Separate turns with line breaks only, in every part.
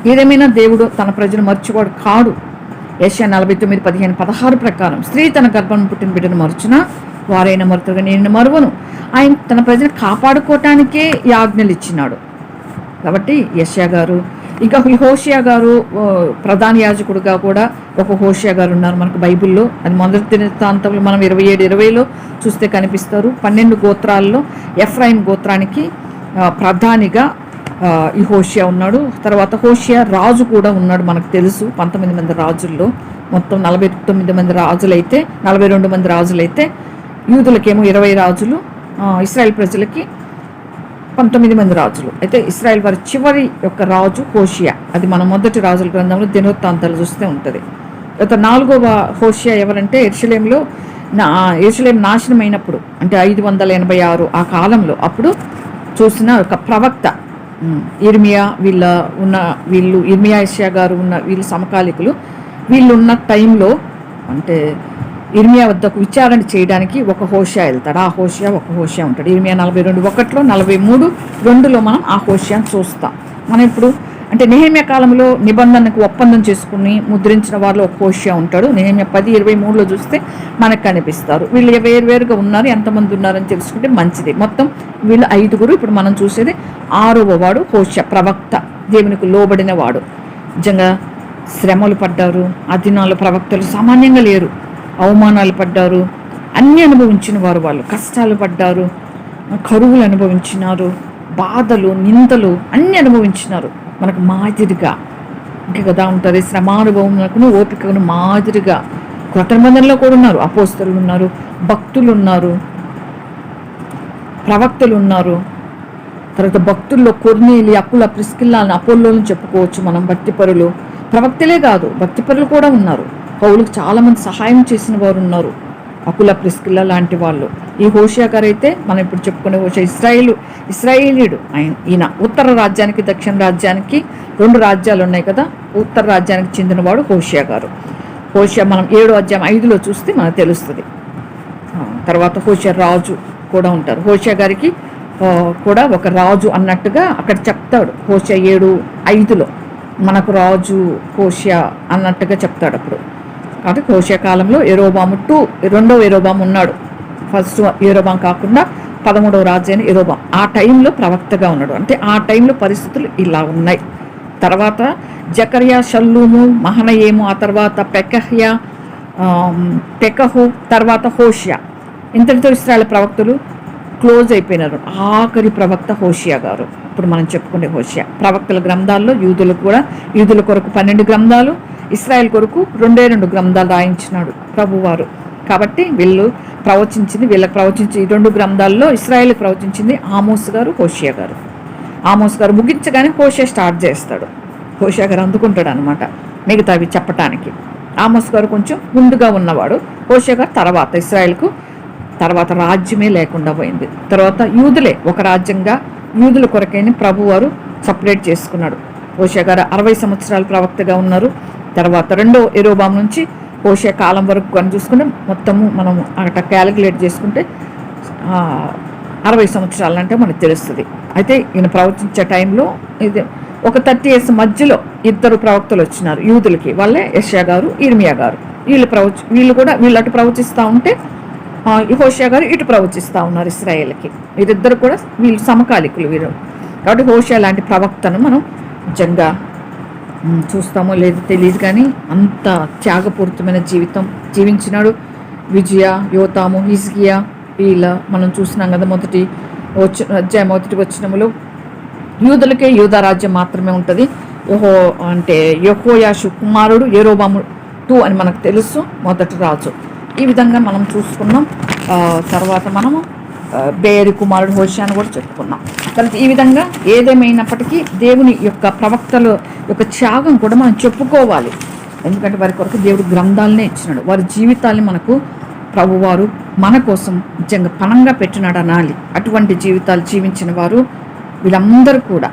ఏదేమైనా దేవుడు తన ప్రజలు మర్చివాడు కాడు. యెషయా 49:15-16 ప్రకారం స్త్రీ తన గర్భం పుట్టిన బిడ్డను మరుచున వారైనా మరుతుగా నేను మరువను. ఆయన తన ప్రజలు కాపాడుకోవటానికే ఈ ఆజ్ఞలు ఇచ్చినాడు. కాబట్టి యెషయా గారు, ఇంకా హోషియా గారు ప్రధాన యాజకుడుగా కూడా ఒక హోషియా గారు ఉన్నారు మనకు బైబిల్లో. అది మొదటి దినవృత్తాంతంలో మనం 27-20లో చూస్తే కనిపిస్తారు. 12 గోత్రాల్లో ఎఫ్రాయిం గోత్రానికి ప్రధానిగా ఈ హోషియా ఉన్నాడు. తర్వాత హోషియా రాజు కూడా ఉన్నాడు, మనకు తెలుసు. 19 మంది రాజుల్లో మొత్తం 49 మంది రాజులైతే 42 మంది రాజులైతే యూదులకేమో 20 రాజులు, ఇశ్రాయేల్ ప్రజలకి 19 మంది రాజులు. అయితే ఇశ్రాయేల్ వారి చివరి యొక్క రాజు హోషియా. అది మన మొదటి రాజుల గ్రంథంలో దినవృత్తాంతాలు చూస్తే ఉంటుంది. తర్వాత 4వ హోషియా ఎవరంటే యెరూషలేం నాశనం అయినప్పుడు, అంటే 586 ఆ కాలంలో అప్పుడు చూసిన ఒక ప్రవక్త ఇర్మియా. వీళ్ళు ఇర్మియా, యెషయా గారు ఉన్న వీళ్ళు సమకాలికులు. వీళ్ళు ఉన్న టైంలో అంటే ఇర్మియా వద్దకు విచారణ చేయడానికి ఒక హోషియా వెళ్తాడు. ఆ హోషియా ఒక హోషియా ఉంటాడు. ఇర్మియా 42:1, 43:2లో మనం ఆ హోషియాను చూస్తాం. మనం ఇప్పుడు అంటే నెహెమ్యా కాలంలో నిబంధనకు ఒప్పందం చేసుకుని ముద్రించిన వారిలో ఒక హోషియా ఉంటాడు. నెహెమ్యా 10:23లో చూస్తే మనకు కనిపిస్తారు. వీళ్ళు వేరువేరుగా ఉన్నారు, ఎంతమంది ఉన్నారని తెలుసుకుంటే మంచిది. మొత్తం వీళ్ళు 5గురు. ఇప్పుడు మనం చూసేది 6వ వాడు హోషియా, ప్రవక్త, దేవునికి లోబడిన వాడు. నిజంగా శ్రమలు పడ్డారు. అదినాలు ప్రవక్తలు సామాన్యంగా లేరు. అవమానాలు పడ్డారు, అన్నీ అనుభవించిన వారు. వాళ్ళు కష్టాలు పడ్డారు, కరువులు అనుభవించినారు, బాధలు, నిందలు అన్నీ అనుభవించినారు. మనకు మాదిరిగా ఇంకా కదా ఉంటుంది, శ్రమానుభవములకు ఓపికను మాదిరిగా. కొత్త నిబంధనలో కూడా ఉన్నారు, అపోస్తలులు ఉన్నారు, భక్తులు ఉన్నారు, ప్రవక్తలు ఉన్నారు. తర్వాత భక్తుల్లో కొర్నేలి, అకుల, ప్రిస్కిల్లాని, అపోల్లోని చెప్పుకోవచ్చు మనం. భక్తిపరులు, ప్రవక్తలే కాదు భక్తిపరులు కూడా ఉన్నారు. పౌలుకు చాలామంది సహాయం చేసిన వారు ఉన్నారు, అకుల, ప్రిస్కిల్లా లాంటి వాళ్ళు. ఈ హోషియా గారు అయితే మనం ఇప్పుడు చెప్పుకునే హోషియా ఇస్రాయేలీయుడు. ఈయన ఉత్తర రాజ్యానికి దక్షిణ రాజ్యానికి 2 రాజ్యాలు ఉన్నాయి కదా, ఉత్తర రాజ్యానికి చెందినవాడు హోషియా గారు. హోషియా మనం 7:5లో చూస్తే మనకు తెలుస్తుంది. తర్వాత హోషియా రాజు కూడా ఉంటారు. హోషియా గారికి కూడా ఒక రాజు అన్నట్టుగా అక్కడ చెప్తాడు. హోషియా 7:5లో మనకు రాజు హోషియా అన్నట్టుగా చెప్తాడు అప్పుడు. కాబట్టి హోషియా కాలంలో యెరోబాము 2, 2వ యెరోబాము ఉన్నాడు. ఫస్ట్ యెరోబాము కాకుండా 13వ రాజు అయిన యెరోబాము ఆ టైంలో ప్రవక్తగా ఉన్నాడు. అంటే ఆ టైంలో పరిస్థితులు ఇలా ఉన్నాయి. తర్వాత జకర్యా, షల్లూము, మహనయేము, ఆ తర్వాత పెకహు, తర్వాత హోషియా. ఇంతటితో ఇశ్రాయేల్ ప్రవక్తలు క్లోజ్ అయిపోయినారు. ఆఖరి ప్రవక్త హోషియా గారు. ఇప్పుడు మనం చెప్పుకునే హోషియా. ప్రవక్తల గ్రంథాల్లో యూదుల కొరకు 12 గ్రంథాలు, ఇశ్రాయేల్ కొరకు 2 గ్రంథాలు రాయించినాడు ప్రభువారు. కాబట్టి వీళ్ళకి ప్రవచించి 2 గ్రంథాల్లో ఇశ్రాయేల్కి ప్రవచించింది ఆమోస్ గారు, హోషియా గారు. ఆమోస్ గారు ముగించగానే హోషియా స్టార్ట్ చేస్తాడు. హోషియా గారు అందుకుంటాడు అనమాట మిగతావి చెప్పటానికి. ఆమోస్ గారు కొంచెం ముందుగా ఉన్నవాడు, హోషియా గారు తర్వాత. ఇశ్రాయేల్కు తర్వాత రాజ్యమే లేకుండా పోయింది. తర్వాత యూదులే ఒక రాజ్యంగా యూదుల కొరకైన ప్రభువారు సపరేట్ చేసుకున్నాడు. హోషియా గారు 60 సంవత్సరాలు ప్రవక్తగా ఉన్నారు. తర్వాత 2వ యెరోబాము నుంచి హోషియా కాలం వరకు అని చూసుకుంటే మొత్తము మనము అక్కడ క్యాలిక్యులేట్ చేసుకుంటే 60 సంవత్సరాలు అంటే మనకు తెలుస్తుంది. అయితే ఈయన ప్రవచించే టైంలో ఇది ఒక 30 years మధ్యలో 2 ప్రవక్తలు వచ్చినారు యూదులకి. వాళ్ళే యెషయా గారు, ఇర్మియా గారు. వీళ్ళు అటు ప్రవచిస్తూ ఉంటే హోషియా గారు ఇటు ప్రవచిస్తూ ఉన్నారు ఇశ్రాయేల్కి. వీరిద్దరు కూడా వీళ్ళు సమకాలికులు వీరు. కాబట్టి హోషియా లాంటి ప్రవక్తను మనం నిజంగా చూస్తామో లేదో తెలియదు, కానీ అంత త్యాగపూరితమైన జీవితం జీవించినాడు. విజయ, యోతాము, హిజ్కియా వీళ్ళ మనం చూసినాం కదా. మొదటి వచనములో యూదులకే యూదా రాజ్యం మాత్రమే ఉంటుంది. యెహోయాషు కుమారుడు యెరోబాము 2 అని మనకు తెలుసు, మొదటి రాజు. ఈ విధంగా మనం చూసుకున్నాం. తర్వాత మనము బేరి కుమారుడు హోషియాను కూడా చెప్పుకున్నాం. తర్వాత ఈ విధంగా ఏదేమైనప్పటికీ దేవుని యొక్క ప్రవక్తల యొక్క త్యాగం కూడా మనం చెప్పుకోవాలి. ఎందుకంటే వారి కొరకు దేవుడు గ్రంథాలనే ఇచ్చినాడు. వారి జీవితాన్ని మనకు ప్రభువారు మన కోసం నిజంగా పణంగా పెట్టినాడు అనాలి. అటువంటి జీవితాలు జీవించిన వారు వీళ్ళందరూ కూడా.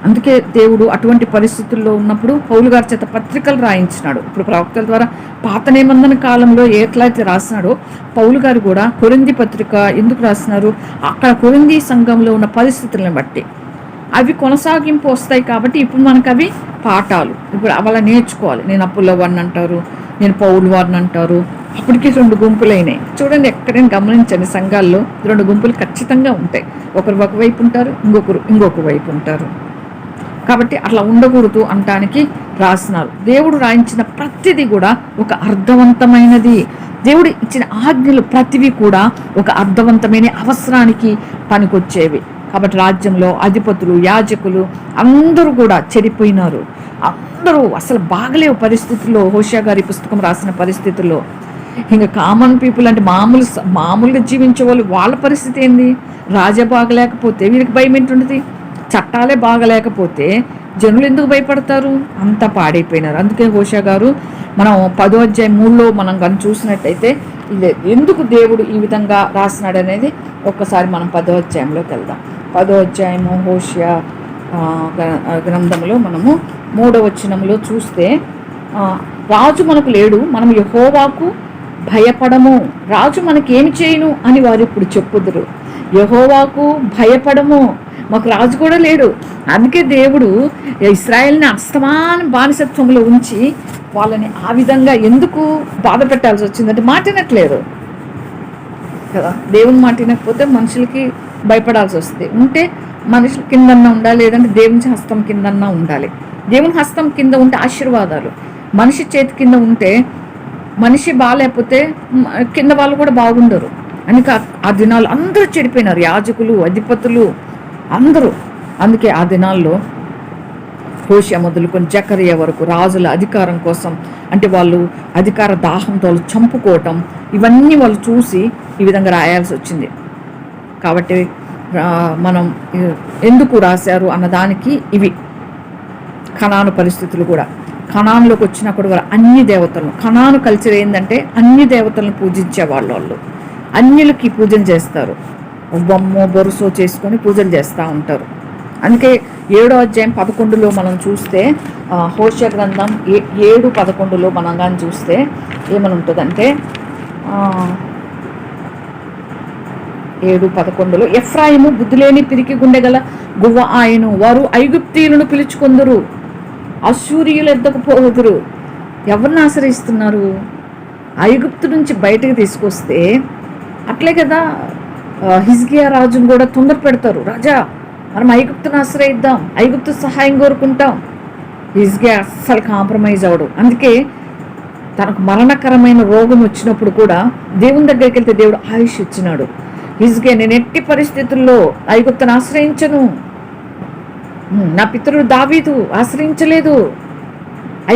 అందుకే దేవుడు అటువంటి పరిస్థితుల్లో ఉన్నప్పుడు పౌలు గారి చేత పత్రికలు రాయించినాడు. ఇప్పుడు ప్రవక్తల ద్వారా పాత నిబంధన కాలంలో ఎట్లయితే రాసినాడో పౌలు గారు కూడా కొరింథీ పత్రిక ఎందుకు రాసినారు? అక్కడ కొరింథీ సంఘంలో ఉన్న పరిస్థితులను బట్టి అవి కొనసాగింపు వస్తాయి. కాబట్టి ఇప్పుడు మనకు అవి పాఠాలు ఇప్పుడు అలా నేర్చుకోవాలి. నేను అప్పుల్లో వాడిని అంటారు, నేను పౌలు వారిని అంటారు. అప్పటికి 2 గుంపులైనాయి. చూడండి, ఎక్కడైనా గమనించండి, సంఘాల్లో 2 గుంపులు ఖచ్చితంగా ఉంటాయి. ఒకరు ఒకవైపు ఉంటారు, ఇంకొకరు ఇంకొక వైపు ఉంటారు. కాబట్టి అట్లా ఉండకూడదు అంటానికి రాసినారు. దేవుడు రాయించిన ప్రతిదీ కూడా ఒక అర్థవంతమైనది. దేవుడు ఇచ్చిన ఆజ్ఞలు ప్రతివి కూడా ఒక అర్థవంతమైన అవసరానికి పనికొచ్చేవి. కాబట్టి రాజ్యంలో అధిపతులు, యాజకులు అందరూ కూడా చెడిపోయినారు. అందరూ అసలు బాగలేవు పరిస్థితుల్లో. హోషేయ గారి పుస్తకం రాసిన పరిస్థితుల్లో ఇంకా కామన్ పీపుల్ అంటే మామూలుగా జీవించే వాళ్ళు, వాళ్ళ పరిస్థితి ఏంది? రాజా బాగలేకపోతే వీరికి భయం ఏంటుంటుంది? చట్టాలే బాగలేకపోతే జనులు ఎందుకు భయపడతారు? అంతా పాడైపోయినారు. అందుకే హోషేయ గారు మనం 10వ అధ్యాయం 3లో మనం కానీ చూసినట్టయితే ఎందుకు దేవుడు ఈ విధంగా రాసినాడు అనేది ఒక్కసారి మనం 10వ అధ్యాయంలోకి వెళ్దాం. 10వ అధ్యాయము హోషేయ గ్రంథంలో మనము 3వ వచనంలో చూస్తే, రాజు మనకు లేడు, మనం యెహోవాకు భయపడము, రాజు మనకేమి చేయను అని వారు ఇప్పుడు చెప్పుదురు. యెహోవాకు భయపడము, మాకు రాజు కూడా లేడు. అందుకే దేవుడు ఇశ్రాయేల్ని అస్తమానం బానిసత్వంలో ఉంచి వాళ్ళని ఆ విధంగా ఎందుకు బాధ పెట్టాల్సి వచ్చిందంటే మాట వినట్లేదు కదా. దేవుని మాట వినకపోతే మనుషులకి భయపడాల్సి వస్తుంది. ఉంటే మనుషుల కిందన్నా ఉండాలి, లేదంటే దేవుని హస్తం కిందన్నా ఉండాలి. దేవుని హస్తం కింద ఉంటే ఆశీర్వాదాలు, మనిషి చేతి కింద ఉంటే మనిషి బాగాలేకపోతే కింద వాళ్ళు కూడా బాగుండరు. అందుకే ఆ దినాలు అందరూ చెడిపోయినారు, యాజకులు, అధిపతులు అందరూ. అందుకే ఆ దినాల్లో హోషేయ మొదలుకొని జకరియా వరకు రాజుల అధికారం కోసం, అంటే వాళ్ళు అధికార దాహంతో వాళ్ళు చంపుకోవటం, ఇవన్నీ వాళ్ళు చూసి ఈ విధంగా రాయాల్సి వచ్చింది. కాబట్టి మనం ఎందుకు రాశారు అన్నదానికి ఇవి కనాను పరిస్థితులు కూడా. కనానులోకి వచ్చినప్పుడు కూడా అన్ని దేవతలను, కనాను కల్చర్ ఏంటంటే అన్ని దేవతలను పూజించే వాళ్ళు అన్యులకి పూజలు చేస్తారు. బొమ్మ బొరుసో చేసుకొని పూజలు చేస్తూ ఉంటారు. అందుకే 7వ అధ్యాయం 11లో మనం చూస్తే, హోషేయ గ్రంథం 7:11లో మనం కానీ చూస్తే ఏమని ఉంటుందంటే, 7:11లో ఎఫ్రాయిము బుద్ధిలేని పిరికి గుండెగల గువ్వ ఆయను, వారు ఐగుప్తీయులను పిలుచుకొందురు, అశ్షూరీయులు ఎద్దకు పోదురు. ఎవరిని ఆశ్రయిస్తున్నారు? ఐగుప్తు నుంచి బయటకు తీసుకొస్తే అట్లే కదా హిజ్కియా రాజును కూడా తొందర పెడతారు. రాజా, మనం ఐగుప్తును ఆశ్రయిద్దాం, ఐగుప్తు సహాయం కోరుకుంటాం. హిజ్కియా అస్సలు కాంప్రమైజ్ అవడు. అందుకే తనకు మరణకరమైన రోగం వచ్చినప్పుడు కూడా దేవుని దగ్గరికి వెళ్తే దేవుడు ఆయుష్ ఇచ్చినాడు. హిజ్కియా, నేను ఎట్టి పరిస్థితుల్లో ఐగుప్తును ఆశ్రయించను, నా పితరుడు దావీదు ఆశ్రయించలేదు,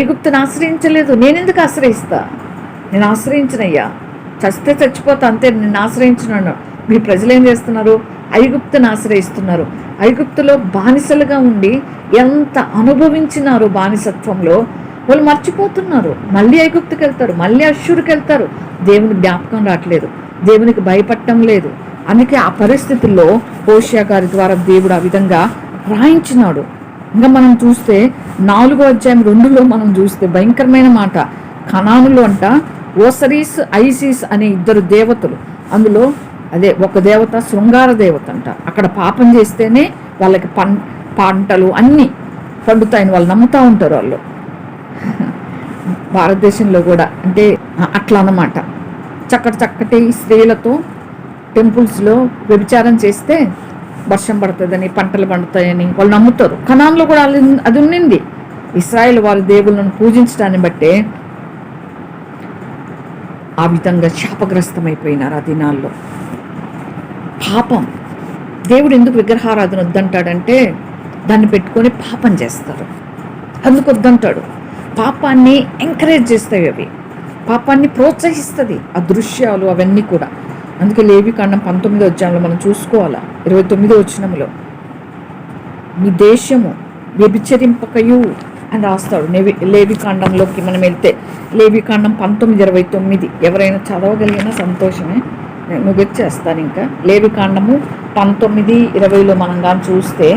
ఐగుప్తును ఆశ్రయించలేదు, నేనెందుకు ఆశ్రయిస్తా? నేను ఆశ్రయించినయ్యా, చస్తే చచ్చిపోతా అంతే, నేను ఆశ్రయించినాను. మీ ప్రజలు ఏం చేస్తున్నారు? ఐగుప్తును ఆశ్రయిస్తున్నారు. ఐగుప్తులో బానిసలుగా ఉండి ఎంత అనుభవించినారు బానిసత్వంలో, వాళ్ళు మర్చిపోతున్నారు. మళ్ళీ ఐగుప్తుకి వెళ్తారు, మళ్ళీ అశ్షూరుకి వెళ్తారు. దేవుని జ్ఞాపకం రావట్లేదు, దేవునికి భయపడటం లేదు. అందుకే ఆ పరిస్థితుల్లో హోషేయ గారి ద్వారా దేవుడు ఆ విధంగా రాయించినాడు. ఇంకా మనం చూస్తే 4వ అధ్యాయం 2లో మనం చూస్తే భయంకరమైన మాట. కనానులో అంట ఓసరీస్, ఐసిస్ అనే 2 దేవతలు. అందులో అదే ఒక దేవత శృంగార దేవత అంట. అక్కడ పాపం చేస్తేనే వాళ్ళకి పంటలు అన్నీ పండుతాయని వాళ్ళు నమ్ముతూ ఉంటారు వాళ్ళు. భారతదేశంలో కూడా అంటే అట్లా అన్నమాట. చక్కటి స్త్రీలతో టెంపుల్స్లో వ్యభిచారం చేస్తే వర్షం పడుతుందని, పంటలు పండుతాయని వాళ్ళు నమ్ముతారు. కనాన్లో కూడా అది ఉన్నింది. ఇశ్రాయేల్ వారి దేవుళ్ళను పూజించడాన్ని బట్టే ఆ విధంగా శాపగ్రస్తమైపోయినారు ఆ దినాల్లో. పాపం, దేవుడు ఎందుకు విగ్రహారాధన వద్దంటాడంటే దాన్ని పెట్టుకొని పాపం చేస్తారు, అందుకు వద్దంటాడు. పాపాన్ని ఎంకరేజ్ చేస్తాయి అవి, పాపాన్ని ప్రోత్సహిస్తుంది ఆ దృశ్యాలు అవన్నీ కూడా. అందుకే లేవికాండం 19వ అధ్యాయంలో మనం చూసుకోవాలా, 29వ వచనంలో మీ దేశము వ్యభిచరింపకయు అని రాస్తాడు. లేవికాండంలోకి మనం వెళ్తే లేవికాండం 19:29 ఎవరైనా చదవగలిగినా సంతోషమే, నేను వచ్చేస్తాను. ఇంకా లేవికాండము 19:20లో మనం కానీ చూస్తే,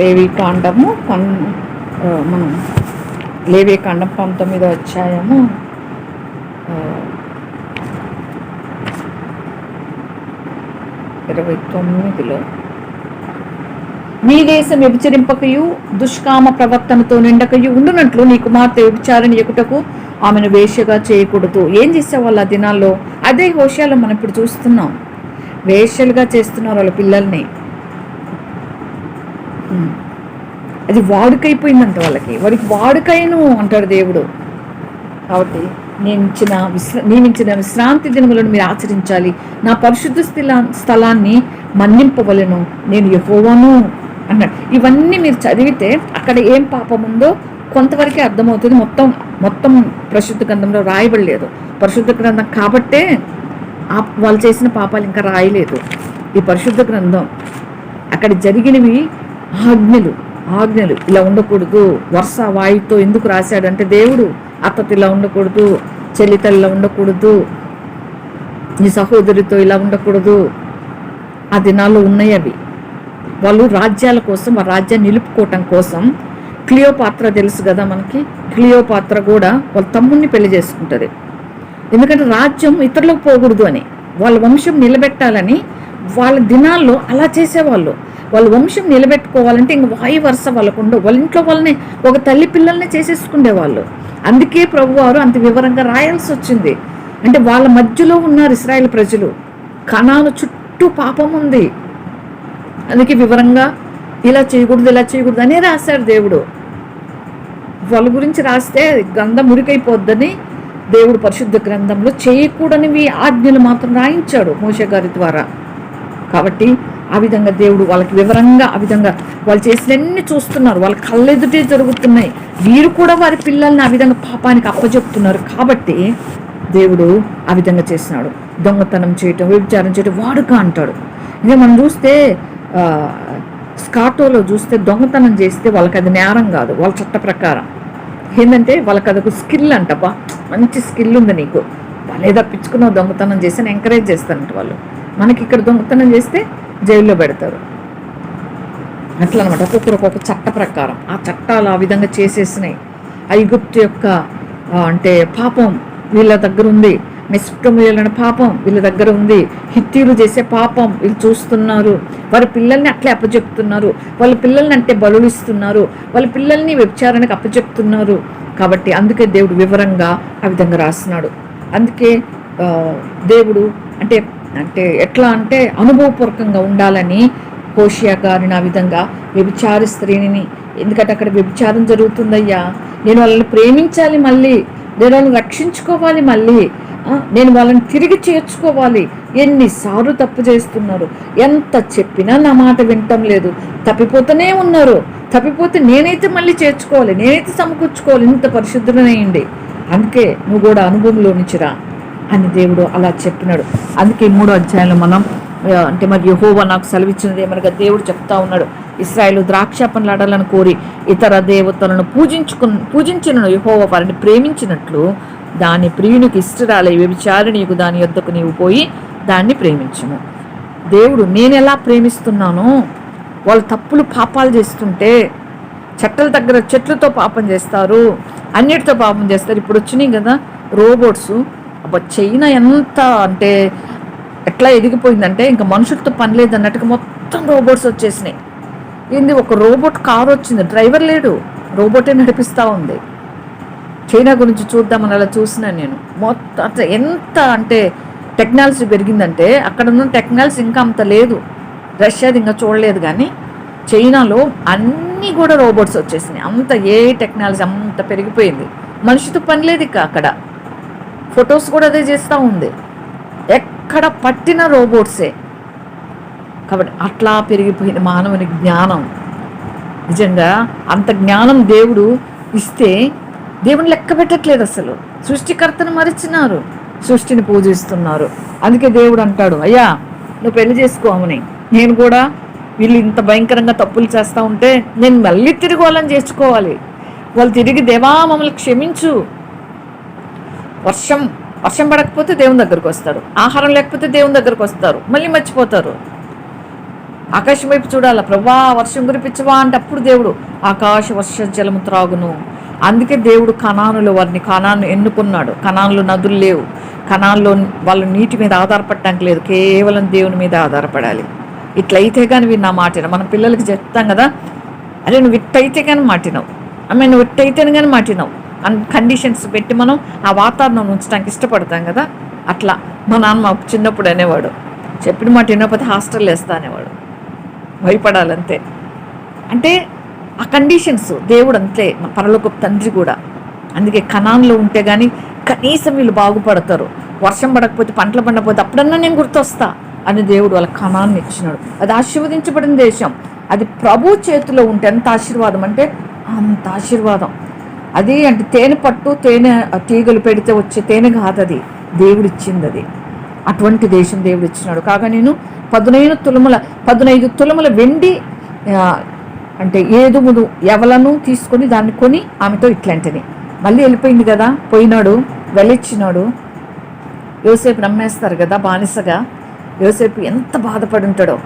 లేవికాండము మనం లేవికాండం 19వ అధ్యాయము 29లో నీ దేశం వ్యభిచరింపకయు దుష్కామ ప్రవర్తనతో నిండకయు ఉండునట్లు నీ కుమార్తె వ్యభిచారణ ఎక్కుటకు ఆమెను వేశ్యగా చేయకూడదు. ఏం చేసేవాళ్ళు ఆ దినాల్లో? అదే హోషేలో మనం ఇప్పుడు చూస్తున్నాం. వేశ్యలుగా చేస్తున్నారు వాళ్ళ పిల్లల్ని. అది వాడుకైపోయిందంట వాడికి వాడుకైను అంటాడు దేవుడు. కాబట్టి నియమించిన విశ్రాంతి దినములను మీరు ఆచరించాలి, నా పరిశుద్ధ స్థలాన్ని మన్నింపవలను, నేను యెహోవాను అన్నాడు. ఇవన్నీ మీరు చదివితే అక్కడ ఏం పాపం ఉందో కొంతవరకే అర్థమవుతుంది. మొత్తం పరిశుద్ధ గ్రంథంలో రాయబడలేదు. పరిశుద్ధ గ్రంథం కాబట్టే వాళ్ళు చేసిన పాపాలు ఇంకా రాయలేదు. ఈ పరిశుద్ధ గ్రంథం అక్కడ జరిగినవి ఆజ్ఞలు ఇలా ఉండకూడదు. వర్ష వాయుతో ఎందుకు రాశాడంటే దేవుడు అత్తతో ఇలా ఉండకూడదు, చెల్లితో ఇలా ఉండకూడదు, నీ సహోదరితో ఇలా ఉండకూడదు. ఆ దినాల్లో ఉన్నాయి అవి. వాళ్ళు రాజ్యాల కోసం, ఆ రాజ్యాన్ని నిలుపుకోవటం కోసం. క్లియోపాత్ర తెలుసు కదా మనకి. క్లియోపాత్ర కూడా వాళ్ళ తమ్ముడిని పెళ్లి చేసుకుంటుంది. ఎందుకంటే రాజ్యం ఇతరులకు పోకూడదు అని, వాళ్ళ వంశం నిలబెట్టాలని వాళ్ళ దినాల్లో అలా చేసేవాళ్ళు. వాళ్ళ వంశం నిలబెట్టుకోవాలంటే ఇంక వాయు వరుస వాళ్ళకుండా వాళ్ళ ఇంట్లో వాళ్ళని ఒక తల్లి పిల్లల్ని చేసేసుకునేవాళ్ళు. అందుకే ప్రభువారు అంత వివరంగా రాయాల్సి వచ్చింది. అంటే వాళ్ళ మధ్యలో ఉన్నారు ఇశ్రాయేల్ ప్రజలు. కనాను చుట్టూ పాపం ఉంది. అందుకే వివరంగా ఇలా చేయకూడదు అనే రాశాడు దేవుడు. వాళ్ళ గురించి రాస్తే గ్రంథం మురికైపోద్దని దేవుడు పరిశుద్ధ గ్రంథంలో చేయకూడనివి ఆజ్ఞలు మాత్రం రాయించాడు మోషే గారి ద్వారా. కాబట్టి ఆ విధంగా దేవుడు వాళ్ళకి వివరంగా ఆ విధంగా వాళ్ళు చేసినన్ని చూస్తున్నారు. వాళ్ళ కళ్ళెదుటే జరుగుతున్నాయి. వీరు కూడా వారి పిల్లల్ని ఆ విధంగా పాపానికి అప్పచెప్తున్నారు. కాబట్టి దేవుడు ఆ విధంగా చేస్తున్నాడు. దొంగతనం చేయటం, వ్యభిచారం చేయటం వాడుక అంటాడు. ఇంకా మనం చూస్తే స్కాటోలో చూస్తే దొంగతనం చేస్తే వాళ్ళకి అది నేరం కాదు. వాళ్ళ చట్ట ప్రకారం ఏంటంటే వాళ్ళకి అదొక స్కిల్ అంట. మంచి స్కిల్ ఉంది నీకు, వాళ్ళే తప్పించుకున్నావు దొంగతనం చేసి ఎంకరేజ్ చేస్తారంట వాళ్ళు. మనకి ఇక్కడ దొంగతనం చేస్తే జైల్లో పెడతారు. అట్లా అనమాట. ఒక్కొక్క చట్ట ప్రకారం ఆ చట్టాలు ఆ విధంగా చేసేసినాయి. ఐగుప్తు యొక్క అంటే పాపం వీళ్ళ దగ్గర ఉంది. మెస్పొటేమియాలోని పాపం వీళ్ళ దగ్గర ఉంది. హిత్తీలు చేసే పాపం వీళ్ళు చూస్తున్నారు. వారి పిల్లల్ని అట్లే అప్పచెప్తున్నారు. వాళ్ళ పిల్లల్ని అంటే బలులు ఇస్తున్నారు. వాళ్ళ పిల్లల్ని వ్యభిచారానికి అప్పచెప్తున్నారు. కాబట్టి అందుకే దేవుడు వివరంగా ఆ విధంగా రాస్తున్నాడు. అందుకే దేవుడు అంటే ఎట్లా అంటే అనుభవపూర్వకంగా ఉండాలని హోషేయ గారిని ఆ విధంగా వ్యభిచార స్త్రీని, ఎందుకంటే అక్కడ వ్యభిచారం జరుగుతుందయ్యా, నేను వాళ్ళని ప్రేమించాలి, మళ్ళీ నేను వాళ్ళని రక్షించుకోవాలి, మళ్ళీ నేను వాళ్ళని తిరిగి చేర్చుకోవాలి. ఎన్నిసార్లు తప్పు చేస్తున్నారు, ఎంత చెప్పినా నా మాట వినటం లేదు, తప్పిపోతూనే ఉన్నారు. తప్పిపోతే నేనైతే మళ్ళీ చేర్చుకోవాలి, నేనైతే సమకూర్చుకోవాలి, ఇంత పరిశుద్ధుడనేయండి. అందుకే నువ్వు కూడా అనుభవంలో నుంచిరా అని దేవుడు అలా చెప్పినాడు. అందుకే 3వ అధ్యాయంలో మనం అంటే మరి యెహోవా నాకు సెలవిచ్చినది ఏమనగా దేవుడు చెప్తా ఉన్నాడు, ఇశ్రాయేలు ద్రాక్ష పండ్లాడాలని కోరి ఇతర దేవతలను పూజించిన యెహోవా వారిని ప్రేమించినట్లు దాని ప్రియునికి ఇష్టరాలే వ్యభిచారిణికు దాని యొద్దకు నీవు పోయి దాన్ని ప్రేమించుము. దేవుడు నేను ఎలా ప్రేమిస్తున్నానో, వాళ్ళు తప్పులు పాపాలు చేస్తుంటే చెట్ల దగ్గర చెట్లతో పాపం చేస్తారు, అన్నిటితో పాపం చేస్తారు. ఇప్పుడు వచ్చినాయి కదా రోబోట్స్. చైనా ఎంత అంటే ఎట్లా ఎదిగిపోయిందంటే ఇంకా మనుషులతో పని లేదు అన్నట్టుగా మొత్తం రోబోట్స్ వచ్చేసినాయి. ఏంది, ఒక రోబోట్ కారు వచ్చింది, డ్రైవర్ లేడు, రోబోటే నడిపిస్తూ ఉంది. చైనా గురించి చూద్దామని అలా చూసినాను నేను. మొత్తం అట్లా ఎంత అంటే టెక్నాలజీ పెరిగిందంటే అక్కడ ఉన్న టెక్నాలజీ ఇంకా అంత లేదు. రష్యాది ఇంకా చూడలేదు, కానీ చైనాలో అన్నీ కూడా రోబోట్స్ వచ్చేసినాయి. అంత టెక్నాలజీ అంత పెరిగిపోయింది. మనిషితో పని లేదు ఇక అక్కడ. ఫొటోస్ కూడా అదే చేస్తూ ఉంది, ఎక్కడ పట్టిన రోబోట్సే. కాబట్టి అట్లా పెరిగిపోయింది మానవుని జ్ఞానం. నిజంగా అంత జ్ఞానం దేవుడు ఇస్తే దేవుని లెక్క పెట్టట్లేదు అసలు. సృష్టికర్తను మరిచినారు, సృష్టిని పూజిస్తున్నారు. అందుకే దేవుడు అంటాడు, అయ్యా నువ్వు పెళ్లి చేసుకోమని. నేను కూడా వీళ్ళు ఇంత భయంకరంగా తప్పులు చేస్తూ ఉంటే నేను మళ్ళీ తిరిగి వాళ్ళని చేసుకోవాలి. వాళ్ళు తిరిగి దేవా మమ్మల్ని క్షమించు. వర్షం పడకపోతే దేవుని దగ్గరకు వస్తారు, ఆహారం లేకపోతే దేవుని దగ్గరకు వస్తారు, మళ్ళీ మర్చిపోతారు. ఆకాశం వైపు చూడాలా, ప్రభా వర్షం కురిపించవా అంటే అప్పుడు దేవుడు ఆకాశ వర్ష జలము త్రాగును. అందుకే దేవుడు కనాను ఎన్నుకున్నాడు. కనాన్లో నదులు లేవు, కనాన్లో వాళ్ళు నీటి మీద ఆధారపడటానికి లేదు, కేవలం దేవుని మీద ఆధారపడాలి. ఇట్లయితే కానీ వీరు నా మాటిన మన పిల్లలకి చెప్తాం కదా, అరే నువ్వు ఇట్టయితే కానీ మాటినావు, అమ్మాయి నువ్వు ఇట్టయితేనే కానీ మాటినావు కండిషన్స్ పెట్టి మనం ఆ వాతావరణం ఉంచడానికి ఇష్టపడతాం కదా. అట్లా మా నాన్న చిన్నప్పుడు అనేవాడు, చెప్పిన మాట వినకపోతే హాస్టల్లో వేస్తా అనేవాడు. భయపడాలంతే. అంటే ఆ కండిషన్స్ దేవుడు అంతే, పరలోకపు తండ్రి కూడా. అందుకే కనాన్లో ఉంటే కానీ కనీసం వీళ్ళు బాగుపడతారు. వర్షం పడకపోతే, పంటలు పండకపోతే అప్పుడన్నా నేను గుర్తొస్తా అని దేవుడు వాళ్ళ కనాన్ని ఇచ్చినాడు. అది ఆశీర్వదించబడిన దేశం. అది ప్రభు చేతిలో ఉంటే ఎంత ఆశీర్వాదం అంటే అంత ఆశీర్వాదం. అది అంటే తేనె పట్టు, తేనె తీగలు పెడితే వచ్చే తేనె కాదు, అది దేవుడు ఇచ్చింది. అది అటువంటి దేశం దేవుడు ఇచ్చినాడు. కాగా నేను 15 తులముల వెండి అంటే ఏదుమును ఎవలను తీసుకొని దాన్ని కొని ఆమెతో ఇట్లాంటిని మళ్ళీ వెళ్ళిపోయింది కదా, పోయినాడు, వెళ్ళిచ్చినాడు. యోసేపు నమ్మేస్తారు కదా బానిసగా. యోసేపు ఎంత బాధపడి ఉంటాడో,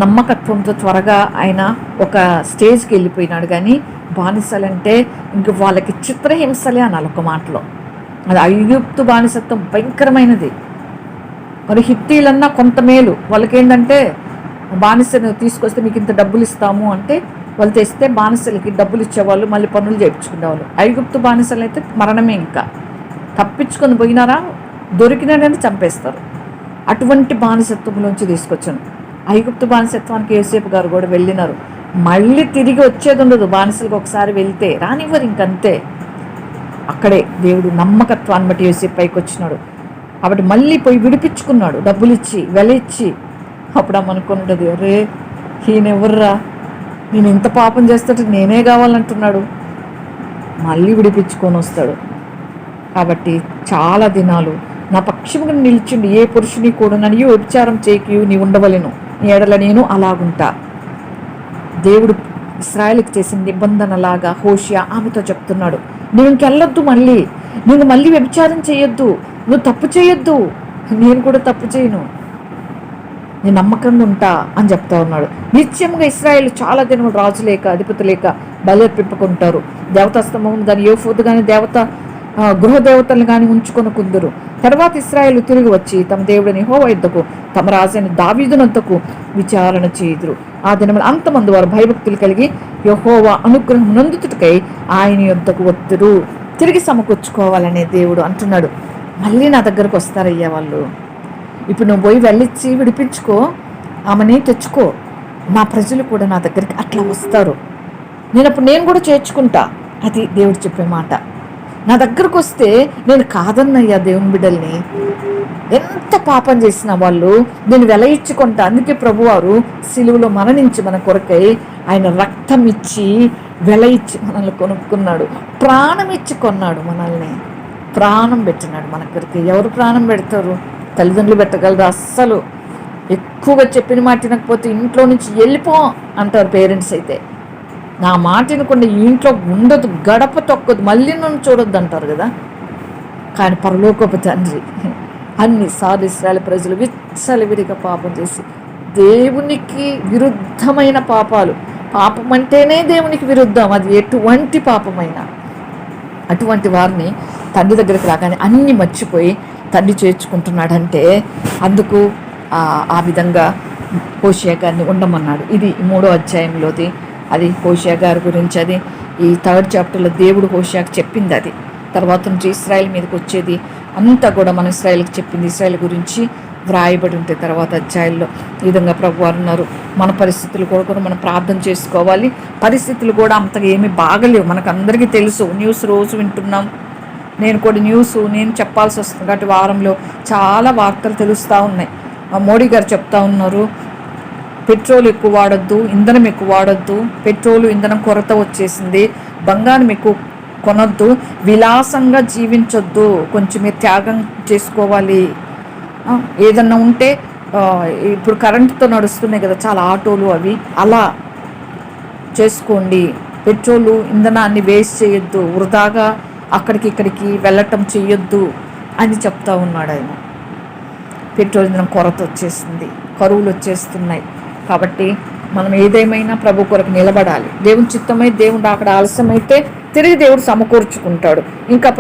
నమ్మకత్వంతో త్వరగా ఆయన ఒక స్టేజ్కి వెళ్ళిపోయినాడు. కానీ బానిసలంటే ఇంక వాళ్ళకి చిత్రహింసలే అనాలి ఒక మాటలో. అది ఐగుప్తు బానిసత్వం భయంకరమైనది. మరి హిత్తీలన్నా కొంత మేలు, వాళ్ళకేంటంటే బానిసను తీసుకొస్తే మీకు ఇంత డబ్బులు ఇస్తాము అంటే వాళ్ళు తెస్తే బానిసలకి డబ్బులు ఇచ్చేవాళ్ళు, మళ్ళీ పనులు చేయించుకునేవాళ్ళు. ఐగుప్తు బానిసలు అయితే మరణమే, ఇంకా తప్పించుకొని పోయినారా దొరికినాడని చంపేస్తారు. అటువంటి బానిసత్వంలోంచి తీసుకొచ్చాను. ఐగుప్తు బానిసత్వానికి యోసేపు గారు కూడా వెళ్ళినారు. మళ్ళీ తిరిగి వచ్చేది ఉండదు, బానిసలకు ఒకసారి వెళ్తే రానివ్వరు, ఇంకంతే. అక్కడే దేవుడు నమ్మకత్వాన్ని బట్టి యోసేపు పైకి వచ్చినాడు. కాబట్టి మళ్ళీ పోయి విడిపించుకున్నాడు, డబ్బులు ఇచ్చి వెల ఇచ్చి. అప్పుడు అనుకున్నది, అరే ఈయనెవర్రా, నేను ఇంత పాపం చేస్తుంటే నేనే కావాలంటున్నాడు. మళ్ళీ విడిపించుకొని వస్తాడు. కాబట్టి చాలా దినాలు నా పక్షముగా నిలిచిండి ఏ పురుషుని కూడా నన్ను వ్యభిచారం చేయకు నీ ఉండవలెను, నీ ఎడల నేను అలాగుంటా. దేవుడు ఇశ్రాయేలుకి చేసిన నిబంధనలాగా హోషియా ఆమెతో చెప్తున్నాడు, నువ్వు ఇంకెళ్ళొద్దు, నువ్వు మళ్ళీ వ్యభిచారం చేయొద్దు, నువ్వు తప్పు చేయొద్దు, నేను కూడా తప్పు చేయను, నేను నమ్మకంగా ఉంటా అని చెప్తా ఉన్నాడు. నిత్యంగా ఇశ్రాయేలు చాలా దినములు రాజు లేక అధిపతి లేక బలర్పింపుకుంటారు. దేవతాస్తంభం దాని యోఫోదు కానీ గృహ దేవతలను కానీ ఉంచుకొని కుందరు. తర్వాత ఇశ్రాయేలు తిరిగి వచ్చి తమ దేవుడిని యెహోవా యుద్ధకు తమ రాజైన దావీదునంతకు విచారణ చేయుదురు. ఆ దినములు అంతమంది వారు భయభక్తులు కలిగి యెహోవా అనుగ్రహం నందుతుటకై ఆయన యుద్ధకు వత్తురు. తిరిగి సమకూర్చుకోవాలనే దేవుడు అంటున్నాడు. మళ్ళీ నా దగ్గరకు వస్తారయ్యా వాళ్ళు. ఇప్పుడు నువ్వు పోయి వెళ్ళిచ్చి విడిపించుకో, ఆమెని తెచ్చుకో, నా ప్రజలు కూడా నా దగ్గరికి అట్లా వస్తారు. నేను కూడా చేర్చుకుంటా. అది దేవుడు చెప్పే మాట. నా దగ్గరకు వస్తే నేను కాదన్నయ్యా దేవుని బిడ్డల్ని. ఎంత పాపం చేసిన వాళ్ళు నేను వెల ఇచ్చుకుంటా. అందుకే ప్రభువారు సిలువలో మరణించి మన కొరకై ఆయన రక్తం ఇచ్చి వెల ఇచ్చి మనల్ని కొనుక్కున్నాడు. ప్రాణం ఇచ్చి కొన్నాడు మనల్ని. ప్రాణం పెట్టినాడు మన కొరకై. ఎవరు ప్రాణం పెడతారు? తల్లిదండ్రులు పెట్టగలరు? అస్సలు. ఎక్కువగా చెప్పిన మాట వినకపోతే ఇంట్లో నుంచి వెళ్ళిపో అంటారు పేరెంట్స్ అయితే. నా మాట వినకుండా ఇంట్లో ఉండదు, గడప తొక్కదు, మళ్ళీ నన్ను చూడొద్దు అంటారు కదా. కానీ పరలోకపు తండ్రి అన్నిసార్లు ఇశ్రాయేలు ప్రజలు విచ్చలవిడిగా పాపం చేసి దేవునికి విరుద్ధమైన పాపం అంటేనే దేవునికి విరుద్ధం, అది ఎటువంటి పాపమైనా. అటువంటి వారిని తండ్రి దగ్గరికి రాగానే అన్నీ మర్చిపోయి తండ్రి చేర్చుకుంటున్నాడంటే అందుకు ఆ విధంగా హోషియా గారిని ఉండమన్నాడు. ఇది 3వ అధ్యాయంలోది. అది హోషియా గారి గురించి. అది ఈ 3rd చాప్టర్లో దేవుడు హోషియాకి చెప్పింది. అది తర్వాత నుంచి ఇశ్రాయేల్ మీదకి వచ్చేది అంతా కూడా మన ఇశ్రాయేల్కి చెప్పింది. ఇశ్రాయేల్ గురించి వ్రాయబడి ఉంటే తర్వాత అధ్యాయుల్లో ఈ విధంగా ప్రభువారు ఉన్నారు. మన పరిస్థితులు కూడా మనం ప్రార్థన చేసుకోవాలి. పరిస్థితులు కూడా అంతగా ఏమీ బాగలేవు, మనకు అందరికీ తెలుసు. న్యూస్ రోజు వింటున్నాం. నేను కూడా నేను చెప్పాల్సి వస్తుంది కాబట్టి వారంలో చాలా వార్తలు తెలుస్తూ ఉన్నాయి. మోడీ గారు చెప్తా ఉన్నారు, పెట్రోల్ ఎక్కువ వాడొద్దు, ఇంధనం ఎక్కువ వాడొద్దు, పెట్రోలు ఇంధనం కొరత వచ్చేసింది, బంగారం ఎక్కువ కొనొద్దు, విలాసంగా జీవించొద్దు, కొంచెం మీరు త్యాగం చేసుకోవాలి. ఏదన్నా ఉంటే ఇప్పుడు కరెంటుతో నడుస్తున్నాయి కదా చాలా ఆటోలు, అవి అలా చేసుకోండి. పెట్రోలు ఇంధనాన్ని వేస్ట్ చేయొద్దు, వృధాగా అక్కడికి ఇక్కడికి వెళ్ళటం చేయొద్దు అని చెప్తా ఉన్నాడు ఆయన. పెట్రోల్ ఇంధనం కొరత వచ్చేసింది, కరువులు వచ్చేస్తున్నాయి. కాబట్టి మనం ఏదేమైనా ప్రభు కొరకు నిలబడాలి. దేవుని చిత్తమై దేవుడు అక్కడ ఆలస్యమైతే తిరిగి దేవుడు సమకూర్చుకుంటాడు. ఇంకా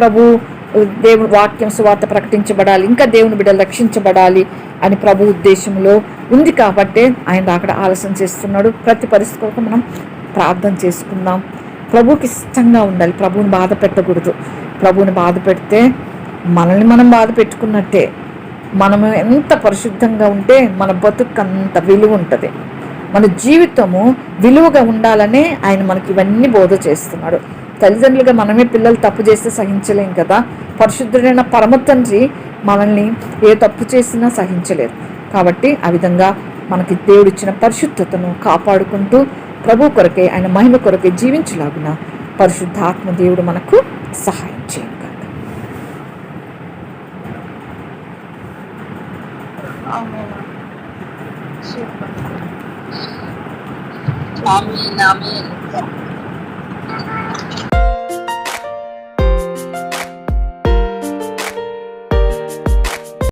దేవుడు వాక్యం సువార్త ప్రకటించబడాలి, ఇంకా దేవుని బిడ్డలు రక్షించబడాలి అని ప్రభు ఉద్దేశంలో ఉంది కాబట్టి ఆయన అక్కడ ఆలస్యం చేస్తున్నాడు. ప్రతి పరిస్థితి కొరకు మనం ప్రార్థన చేసుకుందాం. ప్రభువుకి ఇష్టంగా ఉండాలి. ప్రభువుని బాధ పెట్టకూడదు. ప్రభువుని బాధ పెడితే మనల్ని మనం బాధ పెట్టుకున్నట్టే. మనము ఎంత పరిశుద్ధంగా ఉంటే మన బతుకు అంత విలువ ఉంటుంది. మన జీవితము విలువగా ఉండాలనే ఆయన మనకి ఇవన్నీ బోధ చేస్తున్నాడు. తల్లిదండ్రులుగా మనమే పిల్లలు తప్పు చేస్తే సహించలేం కదా. పరిశుద్ధుడైన పరమ తండ్రి మనల్ని ఏ తప్పు చేసినా సహించలేరు. కాబట్టి ఆ విధంగా మనకి దేవుడిచ్చిన పరిశుద్ధతను కాపాడుకుంటూ ప్రభు కొరకే, ఆయన మహిమ కొరకే జీవించలాగున పరిశుద్ధాత్మ దేవుడు మనకు సహాయం చేయను.
ఆమేన్. ఆమేన్.